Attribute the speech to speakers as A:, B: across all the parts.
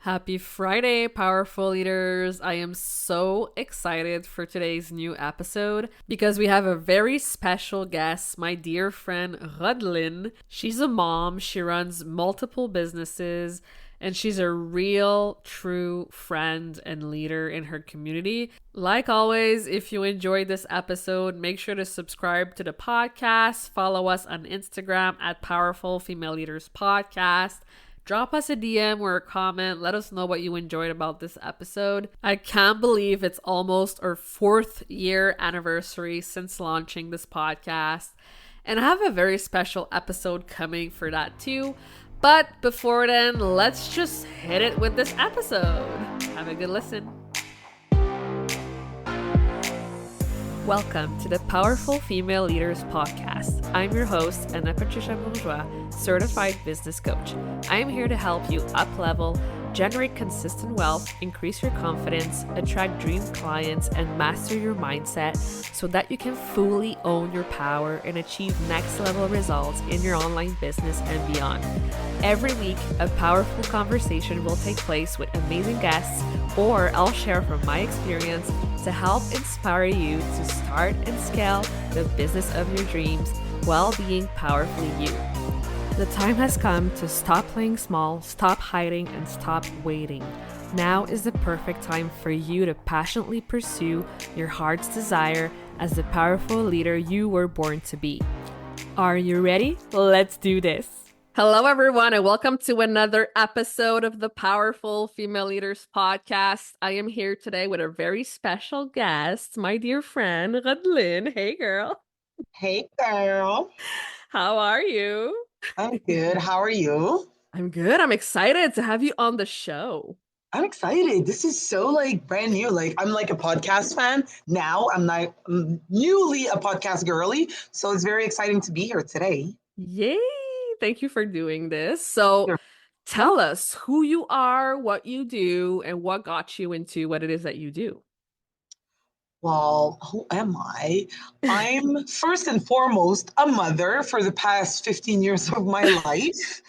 A: Happy Friday, powerful leaders. I am so excited for today's new episode because we have a very special guest, my dear friend Rodeline. She's a mom, she runs multiple businesses, and she's a real, true friend and leader in her community. Like always, if you enjoyed this episode, make sure to subscribe to the podcast, follow us on Instagram at Powerful Female Leaders Podcast. Drop us a DM or a comment. Let us know what you enjoyed about this episode. I can't believe it's almost our 4th year anniversary since launching this podcast. And I have a very special episode coming for that too. But before then, let's just hit it with this episode. Have a good listen. Welcome to the Powerful Female Leaders Podcast. I'm your host, Anna Patricia Bourgeois, certified business coach. I am here to help you up-level, generate consistent wealth, increase your confidence, attract dream clients, and master your mindset so that you can fully own your power and achieve next-level results in your online business and beyond. Every week, a powerful conversation will take place with amazing guests, or I'll share from my experience to help inspire you to start and scale the business of your dreams while being powerfully you. The time has come to stop playing small, stop hiding, and stop waiting. Now is the perfect time for you to passionately pursue your heart's desire as the powerful leader you were born to be. Are you ready? Let's do this. Hello, everyone, and welcome to another episode of the Powerful Female Leaders Podcast. I am here today with a very special guest, my dear friend, Rodeline. Hey, girl.
B: Hey, girl.
A: How are you?
B: I'm good. How are you?
A: I'm good. I'm excited to have you on the show.
B: I'm excited. This is so brand new. I'm a podcast fan now. I'm newly a podcast girly. So it's very exciting to be here today.
A: Yay. Thank you for doing this. So
B: Sure.
A: tell us who you are, what you do, and what got you into what it is that you do.
B: Well, who am I? I'm first and foremost a mother for the past 15 years of my life.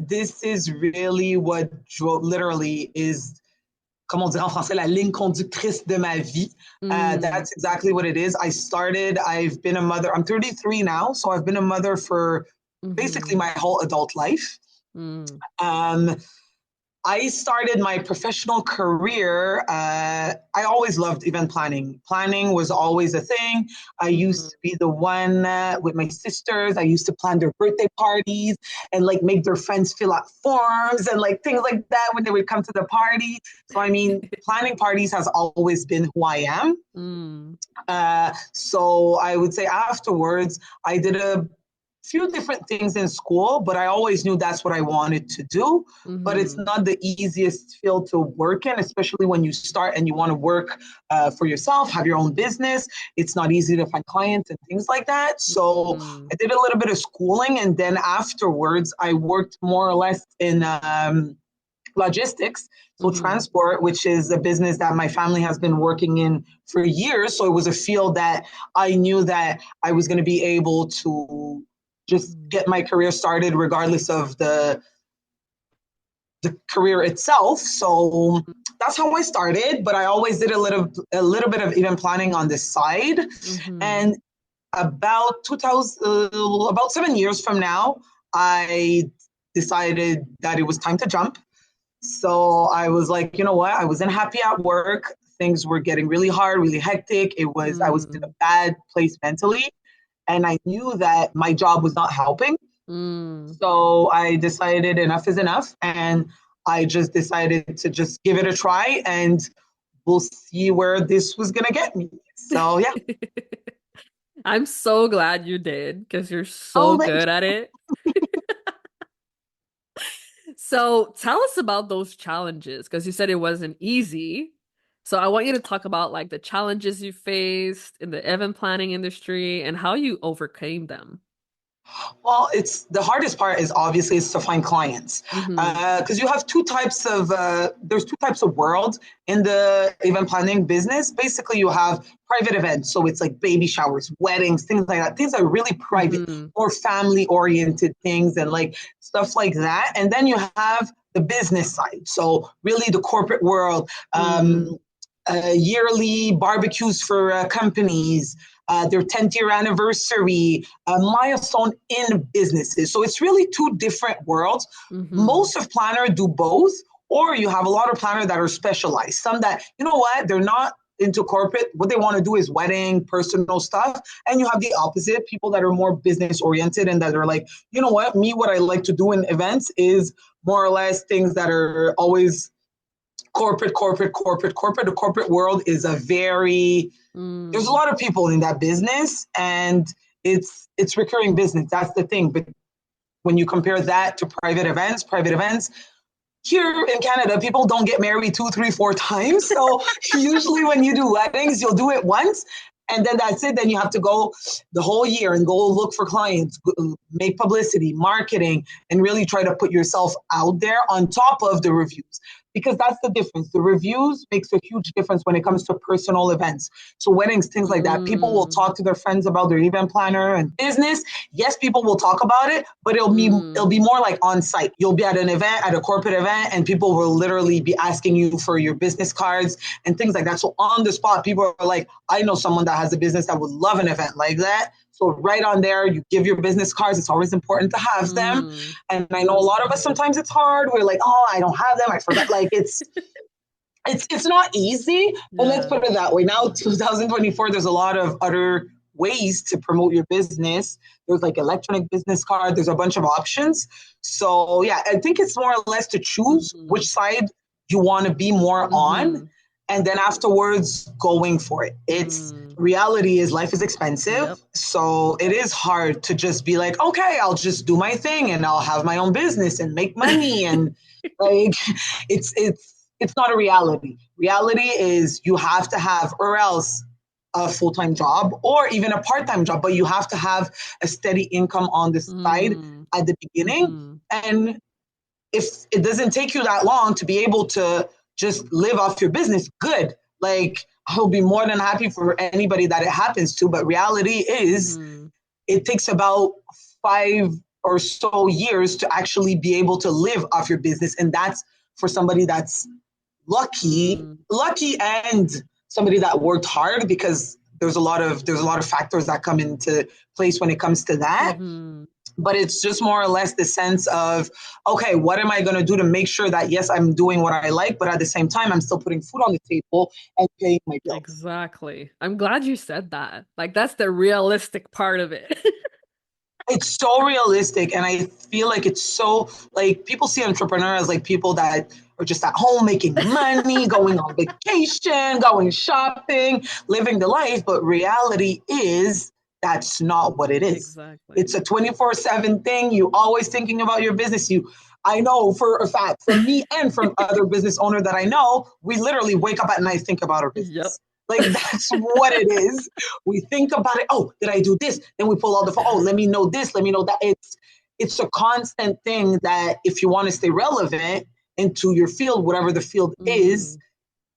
B: This is really what literally is, comme on dirait en français, la ligne conductrice de ma vie. That's exactly what it is. I've been a mother. I'm 33 now, so I've been a mother for basically my whole adult life. I started my professional career. I always loved event planning. Planning was always a thing. I used to be the one with my sisters. I used to plan their birthday parties and make their friends fill out forms and things like that when they would come to the party. So, planning parties has always been who I am. So I would say afterwards, I did a few different things in school, but I always knew that's what I wanted to do. But it's not the easiest field to work in, especially when you start and you want to work for yourself, have your own business. It's not easy to find clients and things like that. So I did a little bit of schooling, and then afterwards I worked more or less in logistics, so transport, which is a business that my family has been working in for years. So it was a field that I knew that I was going to be able to just get my career started regardless of the career itself. So that's how I started, but I always did a little bit of event planning on the side. And about 7 years from now, I decided that it was time to jump. So I was like, you know what? I wasn't happy at work. Things were getting really hard, really hectic. I was in a bad place mentally. And I knew that my job was not helping. So I decided enough is enough. And I just decided to just give it a try, and we'll see where this was going to get me. So, yeah.
A: I'm so glad you did, because you're so good at it. So tell us about those challenges, because you said it wasn't easy. So I want you to talk about the challenges you faced in the event planning industry and how you overcame them.
B: Well, it's the hardest part is obviously is to find clients, because you have there's two types of worlds in the event planning business. Basically, you have private events, so it's like baby showers, weddings, things like that. Things are really private, more family oriented things and stuff like that. And then you have the business side. So really the corporate world, yearly barbecues for companies, their 10th year anniversary, a milestone in businesses. So it's really two different worlds. Most of planner do both, or you have a lot of planner that are specialized. Some that, you know what, they're not into corporate. What they want to do is wedding, personal stuff. And you have the opposite, people that are more business oriented and that are like, you know what, what I like to do in events is more or less things that are always corporate. The corporate world is a very, there's a lot of people in that business, and it's recurring business. That's the thing. But when you compare that to private events, here in Canada, people don't get married 2, 3, 4 times. So usually when you do weddings, you'll do it once and then that's it. Then you have to go the whole year and go look for clients, make publicity, marketing, and really try to put yourself out there on top of the reviews. Because that's the difference. The reviews makes a huge difference when it comes to personal events. So weddings, things like that. People will talk to their friends about their event planner and business. Yes, people will talk about it, but it'll be more like on site. You'll be at an event, at a corporate event, and people will literally be asking you for your business cards and things like that. So on the spot, people are like, I know someone that has a business that would love an event like that. So right on there, you give your business cards. It's always important to have them. And I know a lot of us, sometimes it's hard. We're like, oh, I don't have them. I forgot. Like it's not easy, but let's put it that way. Now, 2024, there's a lot of other ways to promote your business. There's like electronic business card. There's a bunch of options. So yeah, I think it's more or less to choose which side you want to be more on. And then afterwards, going for it. It's reality is life is expensive. So it is hard to just be like, okay, I'll just do my thing and I'll have my own business and make money. And like, it's not a reality. Reality is you have to have, or else a full-time job or even a part-time job, but you have to have a steady income on the side at the beginning. And if it doesn't take you that long to be able to just live off your business, good. Like, I'll be more than happy for anybody that it happens to. But reality is it takes about 5 or so years to actually be able to live off your business. And that's for somebody that's lucky and somebody that worked hard, because there's a lot of factors that come into place when it comes to that. But it's just more or less the sense of, okay, what am I going to do to make sure that, yes, I'm doing what I like, but at the same time, I'm still putting food on the table and paying my bills.
A: Exactly. I'm glad you said that. Like, that's the realistic part of it.
B: It's so realistic. And I feel like it's so, like, people see entrepreneurs as like people that are just at home making money, going on vacation, going shopping, living the life. But reality is, that's not what it is.
A: Exactly.
B: It's a 24/7 thing. You always thinking about your business. I know for a fact, from me and from other business owners that I know, we literally wake up at night, think about our business. Like, that's what it is. We think about it. Oh, did I do this? Then we pull out the phone. Oh, let me know this. Let me know that. It's a constant thing that if you want to stay relevant into your field, whatever the field is,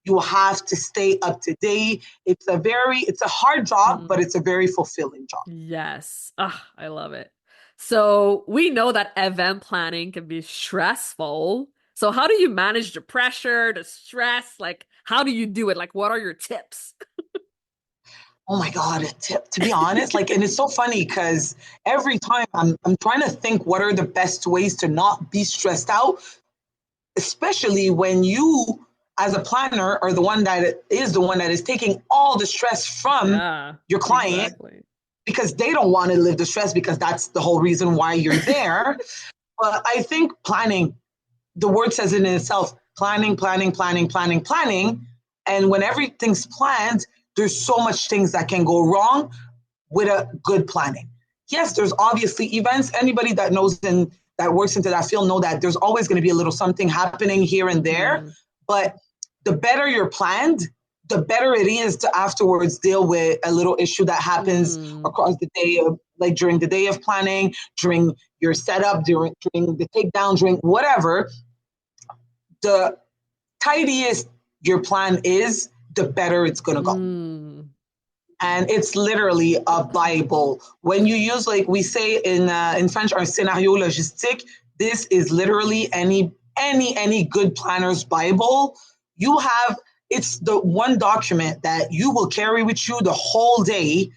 B: you have to stay up to date. It's a hard job, but it's a very fulfilling job.
A: Yes. I love it. So we know that event planning can be stressful. So how do you manage the pressure, the stress? Like, how do you do it? Like, what are your tips?
B: Oh my God, a tip, to be honest. Like, and it's so funny because every time I'm trying to think what are the best ways to not be stressed out, especially when you, as a planner, are the one that is taking all the stress from your client, because they don't want to live the stress, because that's the whole reason why you're there. But I think planning, the word says it in itself, planning. And when everything's planned, there's so much things that can go wrong with a good planning. Yes, there's obviously events. Anybody that knows and that works into that field know that there's always going to be a little something happening here and there. But the better you're planned, the better it is to afterwards deal with a little issue that happens across the day, like during the day of planning, during your setup, during the takedown, during whatever. The tidiest your plan is, the better it's going to go. And it's literally a Bible. When you use, like we say in French, un scénario logistique, this is literally any any good planner's Bible, you have, it's the one document that you will carry with you the whole day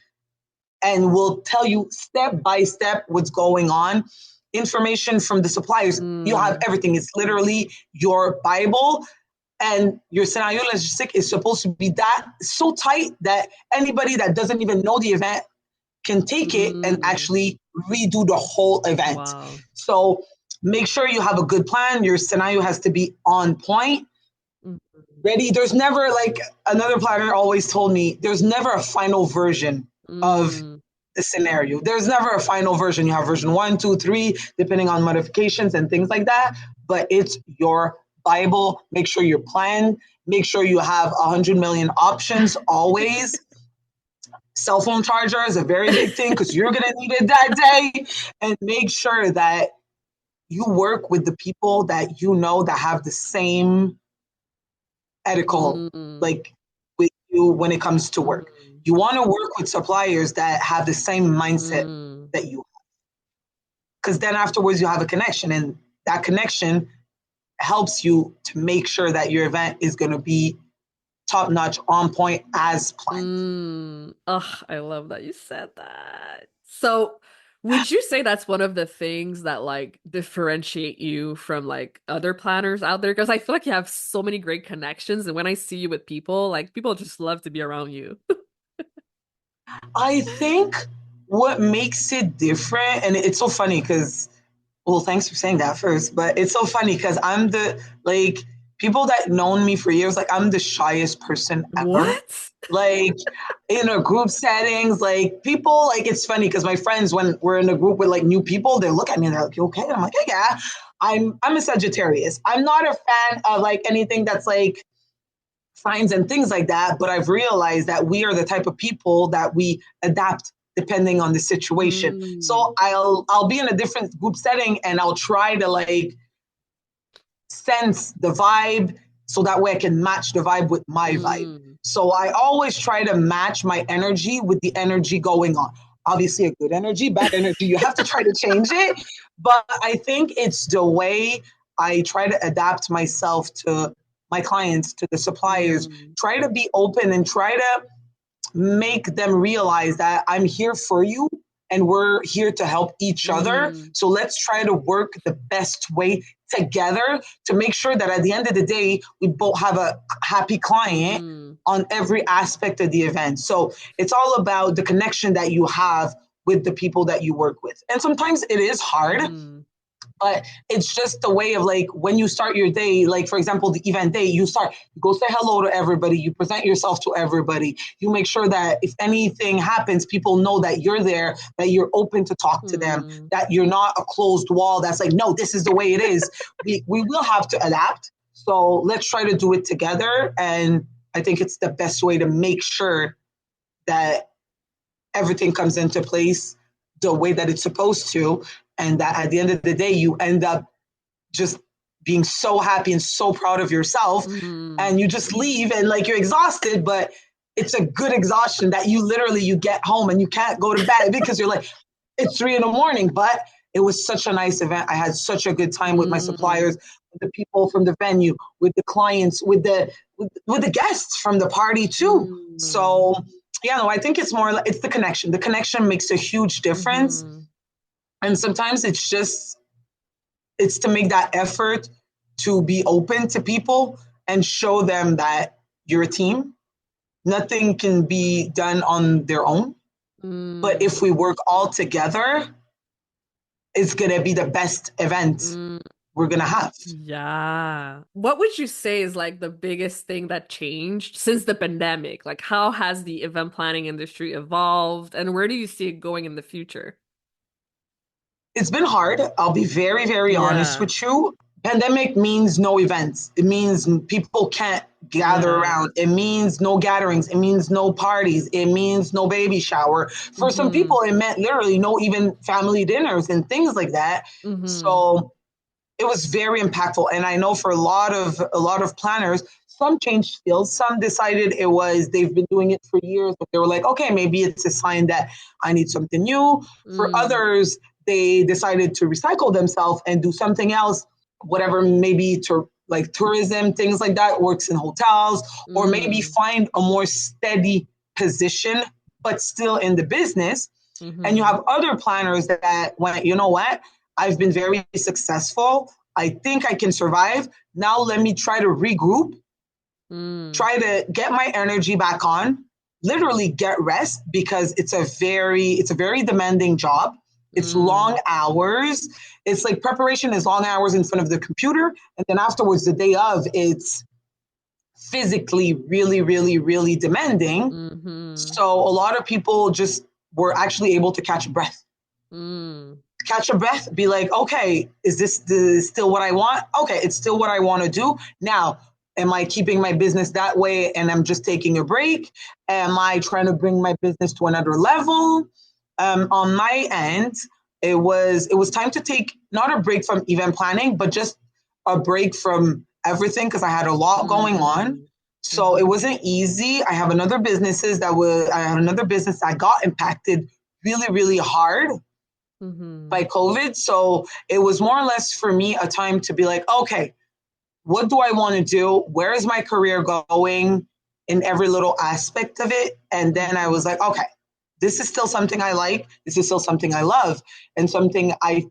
B: and will tell you step by step what's going on. Information from the suppliers, you have everything. It's literally your Bible. And your scenario logistic is supposed to be that so tight that anybody that doesn't even know the event can take it and actually redo the whole event.
A: Wow.
B: So make sure you have a good plan. Your scenario has to be on point, ready. There's never, like another planner always told me, there's never a final version of the scenario. There's never a final version. You have version 1, 2, 3, depending on modifications and things like that. But it's your Bible. Make sure you're planned. Make sure you have 100 million options always. Cell phone charger is a very big thing because you're going to need it that day. And make sure that you work with the people that you know that have the same ethical, like with you when it comes to work. You want to work with suppliers that have the same mindset that you have. Because then afterwards you have a connection, and that connection helps you to make sure that your event is going to be top notch, on point, as planned.
A: Oh, I love that you said that. So, would you say that's one of the things that like differentiate you from like other planners out there? Because I feel like you have so many great connections, and when I see you with people, like people just love to be around you.
B: I think what makes it different, and it's so funny because, well, thanks for saying that first, but it's so funny because I'm the, like, people that known me for years, like, I'm the shyest person ever.
A: What?
B: Like, in a group settings, like, people, like, it's funny because my friends, when we're in a group with, like, new people, they look at me and they're like, you okay? And I'm like, yeah. I'm a Sagittarius. I'm not a fan of, like, anything that's, like, signs and things like that, but I've realized that we are the type of people that we adapt depending on the situation. So I'll be in a different group setting and I'll try to like sense the vibe so that way I can match the vibe with my vibe. So I always try to match my energy with the energy going on. Obviously, a good energy, bad energy, you have to try to change it. But I think it's the way I try to adapt myself to my clients, to the suppliers, try to be open and try to make them realize that I'm here for you and we're here to help each other. So let's try to work the best way together to make sure that at the end of the day, we both have a happy client on every aspect of the event. So it's all about the connection that you have with the people that you work with. And sometimes it is hard. But it's just the way of like when you start your day, like for example, the event day, you go say hello to everybody, you present yourself to everybody, you make sure that if anything happens, people know that you're there, that you're open to talk to them, that you're not a closed wall that's like, no, this is the way it is. we will have to adapt. So let's try to do it together. And I think it's the best way to make sure that everything comes into place the way that it's supposed to. And that at the end of the day, you end up just being so happy and so proud of yourself. And you just leave and like you're exhausted, but it's a good exhaustion that you literally, you get home and you can't go to bed because you're like, it's 3 a.m. But it was such a nice event. I had such a good time with my suppliers, with the people from the venue, with the clients, with the guests from the party too. So yeah, no, I think it's more like it's the connection. The connection makes a huge difference. And sometimes it's to make that effort to be open to people and show them that you're a team. Nothing can be done on their own. But if we work all together, it's going to be the best event we're going to have.
A: Yeah. What would you say is like the biggest thing that changed since the pandemic? Like, how has the event planning industry evolved and where do you see it going in the future?
B: It's been hard. I'll be very, very honest with you. Pandemic means no events. It means people can't gather around. It means no gatherings. It means no parties. It means no baby shower. For some people, it meant literally no even family dinners and things like that. So it was very impactful. And I know for a lot of planners, some changed fields. Some decided they've been doing it for years, but they were like, okay, maybe it's a sign that I need something new. For others, they decided to recycle themselves and do something else whatever, maybe to like tourism, things like that, works in hotels, or maybe find a more steady position, but still in the business. And you have other planners that went, you know what, I've been very successful. I think I can survive. Now let me try to regroup, try to get my energy back on, literally get rest, because it's a very demanding job. It's long hours. It's like preparation is long hours in front of the computer. And then afterwards, the day of, it's physically really, really, really demanding. So a lot of people just were actually able to catch a breath. Catch a breath, be like, okay, is this still what I want? Okay, it's still what I want to do. Now, am I keeping my business that way and I'm just taking a break? Am I trying to bring my business to another level? On my end, it was time to take not a break from event planning, but just a break from everything, because I had a lot going on. So it wasn't easy. I have another business that got impacted really, really hard by COVID. So it was more or less for me a time to be like, okay, what do I want to do? Where is my career going in every little aspect of it? And then I was like, okay, this is still something I like. This is still something I love, and something I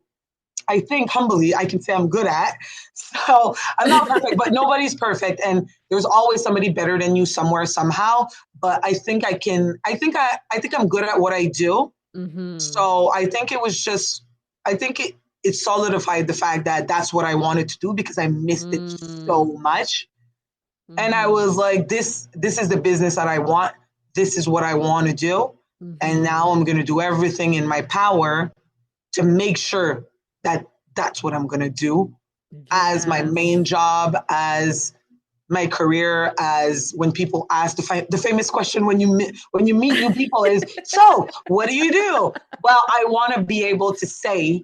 B: think humbly I can say I'm good at. So I'm not perfect, but nobody's perfect. And there's always somebody better than you somewhere, somehow. But I think I think I'm good at what I do. So I think it solidified the fact that that's what I wanted to do, because I missed it so much. And I was like, this is the business that I want. This is what I want to do. And now I'm going to do everything in my power to make sure that that's what I'm going to do as my main job, as my career, as when people ask the famous question when you meet new people is, so what do you do? Well, I want to be able to say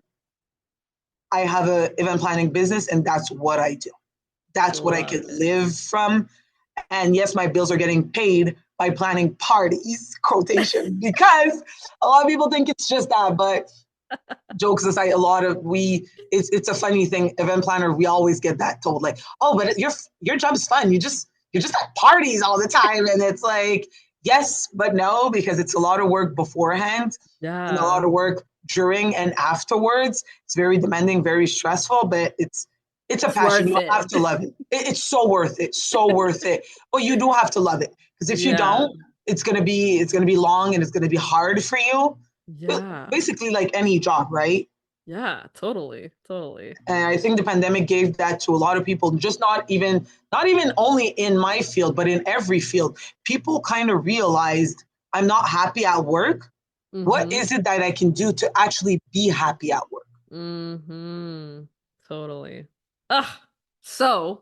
B: I have an event planning business and that's what I do. That's what I can live from. And yes, my bills are getting paid by planning parties, quotation, because a lot of people think it's just that, but jokes aside, it's a funny thing. Event planner, we always get that told, like, oh, but your job is fun. You're just at parties all the time. And it's like, yes, but no, because it's a lot of work beforehand and a lot of work during and afterwards. It's very demanding, very stressful, but it's a passion. You have to love it. It's so worth it. So worth it. But you do have to love it, because if you don't, it's gonna be long and it's gonna be hard for you. Basically, like any job, right?
A: Yeah, totally.
B: And I think the pandemic gave that to a lot of people, just not even only in my field, but in every field. People kind of realized, I'm not happy at work. What is it that I can do to actually be happy at work?
A: Totally. So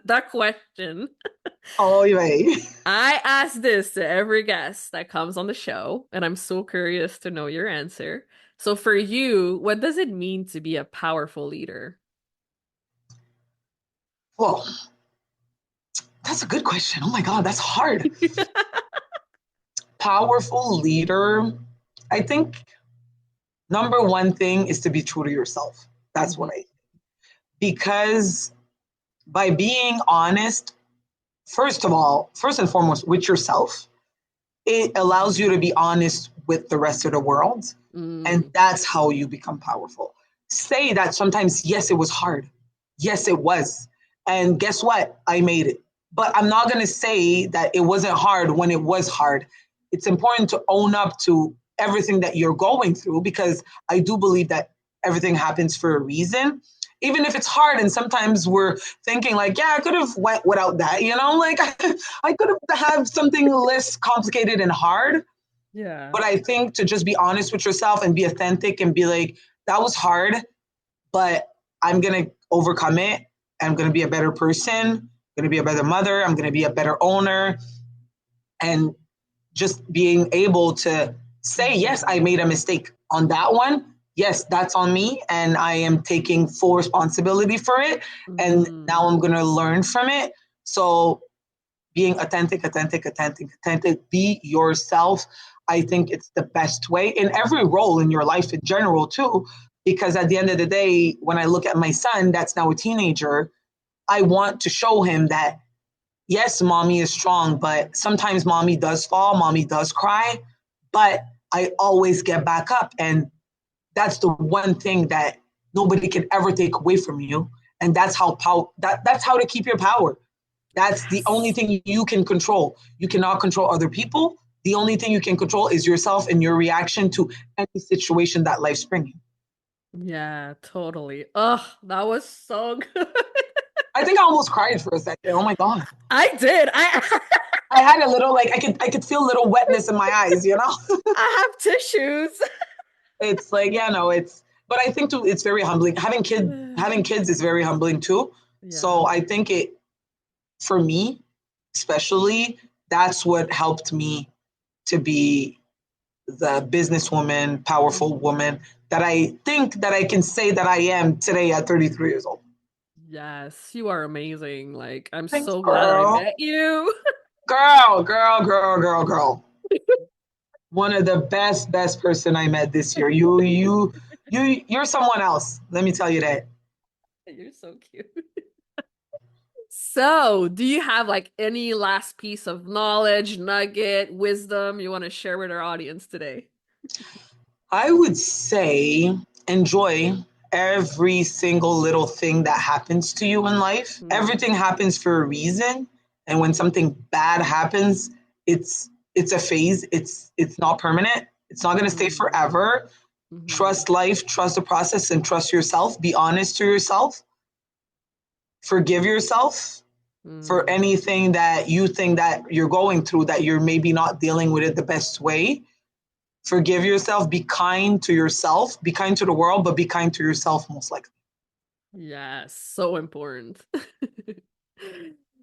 A: that question.
B: Oh, right.
A: I ask this to every guest that comes on the show, and I'm so curious to know your answer. So for you, what does it mean to be a powerful leader?
B: Well, that's a good question. Oh my God, that's hard. Powerful leader. I think number one thing is to be true to yourself. That's what I think. Because by being honest, first and foremost, with yourself, it allows you to be honest with the rest of the world. And that's how you become powerful. Say that sometimes, yes, it was hard. Yes, it was. And guess what? I made it. But I'm not going to say that it wasn't hard when it was hard. It's important to own up to everything that you're going through, because I do believe that everything happens for a reason. Even if it's hard, and sometimes we're thinking like, yeah, I could have went without that, like I could have something less complicated and hard.
A: Yeah.
B: But I think to just be honest with yourself and be authentic and be like, that was hard, but I'm going to overcome it. I'm going to be a better person, I'm going to be a better mother, I'm going to be a better owner. And just being able to say, yes, I made a mistake on that one. Yes, that's on me, and I am taking full responsibility for it. And now I'm going to learn from it. So being authentic, be yourself. I think it's the best way in every role in your life in general too. Because at the end of the day, when I look at my son, that's now a teenager, I want to show him that, yes, mommy is strong, but sometimes mommy does fall, mommy does cry, but I always get back up. And that's the one thing that nobody can ever take away from you. And that's how that's how to keep your power. That's the only thing you can control. You cannot control other people. The only thing you can control is yourself and your reaction to any situation that life's bringing.
A: Yeah, totally. Oh, that was so good.
B: I think I almost cried for a second. Oh my God.
A: I did.
B: I had a little, like, I could feel a little wetness in my eyes, you know?
A: I have tissues.
B: It's like, yeah, no, but I think too, it's very humbling. Having kids is very humbling too.
A: Yeah.
B: So I think for me, especially, that's what helped me to be the businesswoman, powerful woman that I think that I can say that I am today at 33 years old.
A: Yes, you are amazing. Like, I'm
B: Thanks,
A: so glad I
B: girl.
A: met you.
B: Girl. One of the best person I met this year. You're someone else. Let me tell you that.
A: You're so cute. So, do you have like any last piece of knowledge, nugget, wisdom you want to share with our audience today?
B: I would say enjoy every single little thing that happens to you in life. Everything happens for a reason. And when something bad happens, it's a phase. It's not permanent. It's not going to stay forever. Trust life, trust the process, and trust yourself. Be honest to yourself. Forgive yourself for anything that you think that you're going through, that you're maybe not dealing with it the best way. Forgive yourself. Be kind to yourself. Be kind to the world, but be kind to yourself most likely.
A: Yes, so important.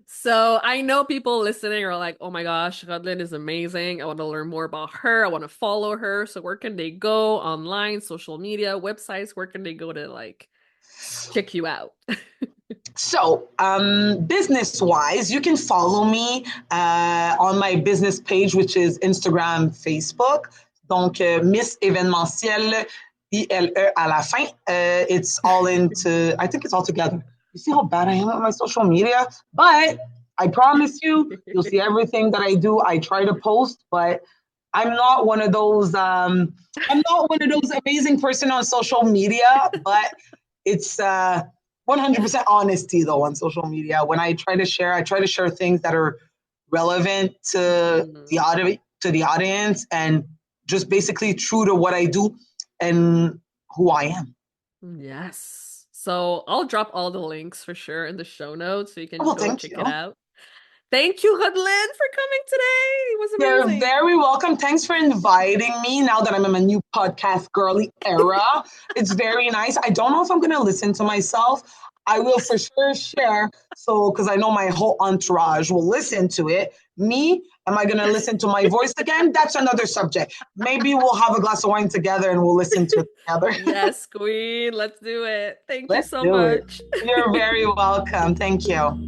A: So I know people listening are like, oh my gosh, Rodeline is amazing. I want to learn more about her. I want to follow her. So where can they go online, social media, websites? Where can they go to like check you out?
B: So, business-wise, you can follow me on my business page, which is Instagram, Facebook. Donc, Miss Événementiel, ILE à la fin. It's all into, I think it's all together. You see how bad I am with my social media? But I promise you, you'll see everything that I do. I try to post, but I'm not one of those, I'm not one of those amazing person on social media, but it's 100% honesty though on social media. When I try to share things that are relevant to the audience and just basically true to what I do and who I am.
A: Yes. So I'll drop all the links for sure in the show notes so you can go check it out. Thank you, Rodeline, for coming today. It was amazing.
B: You're very welcome. Thanks for inviting me now that I'm in my new podcast girly era. It's very nice. I don't know if I'm going to listen to myself. I will for sure share. So, because I know my whole entourage will listen to it. Me, am I going to listen to my voice again? That's another subject. Maybe we'll have a glass of wine together and we'll listen to it together.
A: Yes, queen. Let's do it. Thank you so much.
B: You're very welcome. Thank you.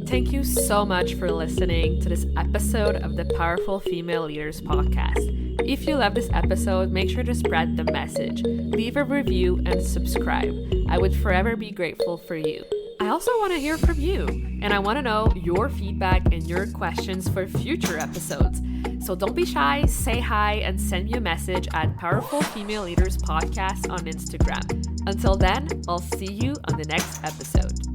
A: Thank you so much for listening to this episode of the Powerful Female Leaders podcast. If you love this episode, make sure to spread the message, leave a review, and subscribe. I would forever be grateful for you. I also want to hear from you, and I want to know your feedback and your questions for future episodes. So don't be shy, say hi, and send me a message at Powerful Female Leaders Podcast on Instagram. Until then, I'll see you on the next episode.